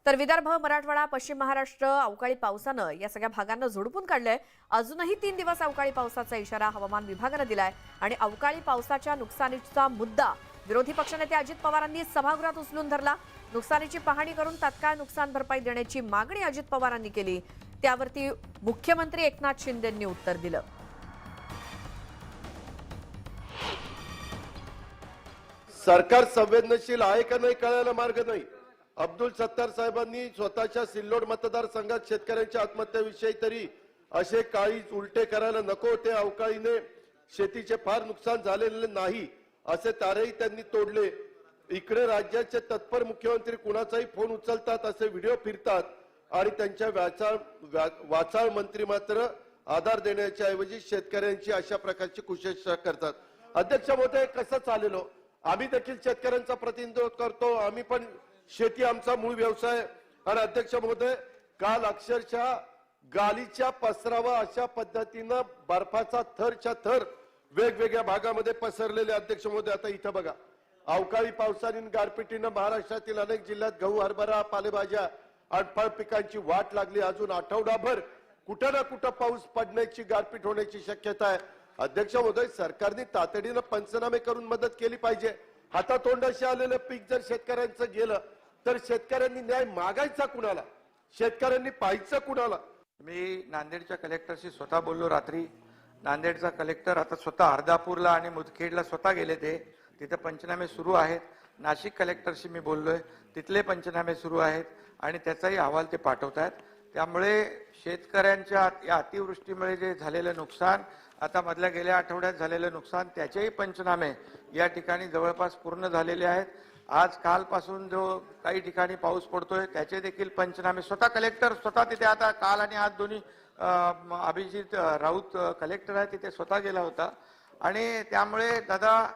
तर विदर्भ, मराठवाडा, पश्चिम महाराष्ट्र अवकाळी पावसानं या सगळ्या भागांना झोडपून काढलंय। अजूनही 3 दिवस अवकाळी पावसाचा इशारा हवामान विभागाने दिलाय आणि अवकाळी पावसाच्या नुकसानीचा मुद्दा विरोधी पक्षनेते अजित पवारांनी सभागृहात उचलून धरला। नुकसानीची पाहणी करून तात्काळ नुकसान भरपाई देण्याची मागणी अजित पवारांनी केली। त्यावरती मुख्यमंत्री एकनाथ शिंदेंनी उत्तर दिलं। सरकार संवेदनशील आहे का नाही कळायला मार्ग नाही। अब्दुल सत्तार साहेबांनी स्वतःच्या सिल्लोड मतदारसंघात शेतकऱ्यांच्या आत्महत्येविषयी तरी असे काळी उलटे करायला नको होते। अवकाळीने शेतीचे फार नुकसान झालेले नाही असे तारेही त्यांनी तोडले। इकडे राज्याचे तत्पर मुख्यमंत्री कुणाचाही फोन उचलतात, असे व्हिडिओ फिरतात आणि त्यांच्या वाचाळ मंत्री मात्र आधार देण्याच्या ऐवजी शेतकऱ्यांची अशा प्रकारची कुशेषा करतात। अध्यक्ष महोदय, कसं चालेल? आम्ही देखील शेतकऱ्यांचा प्रतिनिधित्व करतो, आम्ही पण शेती आमचा मूळ व्यवसाय। आणि अध्यक्ष महोदय, काल अक्षरशः गालीच्या पसरावा अशा पद्धतीनं बर्फाचा थरच्या थर वेगवेगळ्या भागामध्ये पसरलेले। अध्यक्ष महोदय, आता इथं बघा, अवकाळी पावसाने गारपिटीनं महाराष्ट्रातील अनेक जिल्ह्यात गहू, हरभरा, पालेभाज्या आणि फळ पिकांची वाट लागली। अजून आठवडाभर कुठं ना कुठं पाऊस पडण्याची, गारपीट होण्याची शक्यता आहे। अध्यक्ष महोदय, सरकारने तातडीनं पंचनामे करून मदत केली पाहिजे। हातातोंडाशी आलेलं पीक जर शेतकऱ्यांचं गेलं तर शेतकऱ्यांनी न्याय मागायचा कुणाला? शेतकऱ्यांनी पाहायचं कुणाला? मी नांदेडच्या कलेक्टरशी स्वतः बोललो रात्री। नांदेडचा कलेक्टर आता स्वतः अर्धापूरला आणि मुदखेडला स्वतः गेले, ते तिथे पंचनामे सुरू आहेत। नाशिक कलेक्टरशी मी बोललोय, तिथले पंचनामे सुरू आहेत आणि त्याचाही अहवाल ते पाठवतात। त्यामुळे शेतकऱ्यांच्या या अतिवृष्टीमुळे जे झालेलं नुकसान, आता मधल्या गेल्या आठवड्यात झालेलं नुकसान, त्याचेही पंचनामे या ठिकाणी जवळपास पूर्ण झालेले आहेत। आज कालपासून जो काही ठिकाणी पाऊस पडतोय त्याचे देखील पंचनामे स्वतः कलेक्टर स्वतः तिथे, आता काल आणि आज दोन्ही अभिजित राऊत कलेक्टर आहे तिथे स्वतः गेला होता। आणि त्यामुळे दादा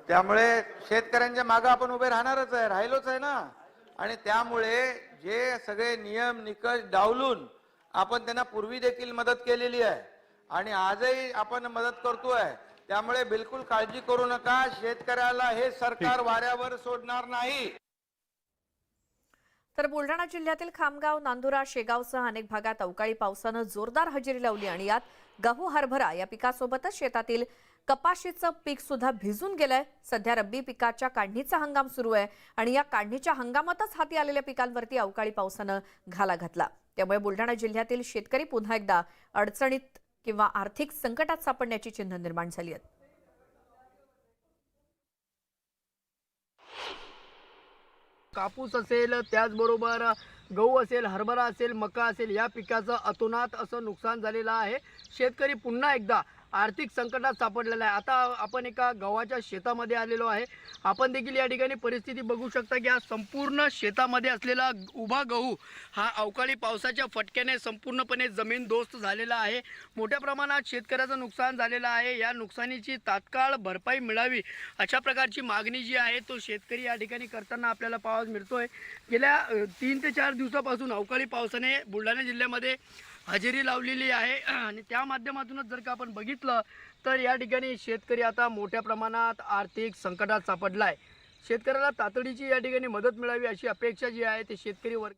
त्यामुळे शेतकऱ्यांच्या मागे आपण उभे राहणारच आहे, राहिलोच आहे ना। आणि त्यामुळे जे सगळे नियम निकष डावलून आपण त्यांना पूर्वी देखील मदत केलेली आहे आणि आजही आपण मदत करतोय। त्यामुळे बिलकुल काळजी करू नका, शेतकऱ्याला हे सरकार वाऱ्यावर सोडणार नाही। तर बुलढाणा जिल्ह्यातील खामगाव, नांदुरा, शेगावसह अनेक भागात अवकाळी पावसानं जोरदार हजेरी लावली आणि यात गहू, हरभरा या पिकासोबतच शेतातील कपाशीचं पीक सुद्धा भिजून गेलंय। सध्या रब्बी पिकाच्या काढणीचा हंगाम सुरू आहे आणि या काढणीच्या हंगामातच हाती आलेल्या पिकांवरती अवकाळी पावसानं घाला घातला। त्यामुळे बुलढाणा जिल्ह्यातील शेतकरी पुन्हा एकदा अडचणीत किंवा आर्थिक संकटात सापडण्याची चिन्ह निर्माण झाली आहेत। कापूस असेल, त्याचबरोबर गहू असेल, हरभरा असेल, मका असेल, या पिकाचं अतोनात असं नुकसान झालेलं आहे। शेतकरी पुन्हा एकदा आर्थिक संकटात सापडलेला आहे। आता आपण एका गव्हाच्या शेतामध्ये आलेलो आहे। आपण देखील या ठिकाणी परिस्थिती बघू शकता की हा संपूर्ण शेतामध्ये असलेला उभा गहू हा अवकाळी पावसाच्या फटक्याने संपूर्णपणे जमीनदोस्त झालेला आहे। मोठ्या प्रमाणात शेतकऱ्याचं नुकसान झालेलं आहे। या नुकसानीची तात्काळ भरपाई मिळावी अशा प्रकारची मागणी जी आहे तो शेतकरी या ठिकाणी करताना आपल्याला पाहायला मिळतोय। गेल्या 3 ते 4 दिवसापासून अवकाळी पावसाने बुलढाणा जिल्ह्यामध्ये हजेरी लावलेली आहे आणि त्या माध्यमातूनच जर का आपण बघितलं तर या ठिकाणी शेतकरी आता मोठ्या प्रमाणात आर्थिक संकटात सापडला आहे। शेतकऱ्याला तातडीची या ठिकाणी मदत मिळावी अशी अपेक्षा जी आहे ते शेतकरी वर्ग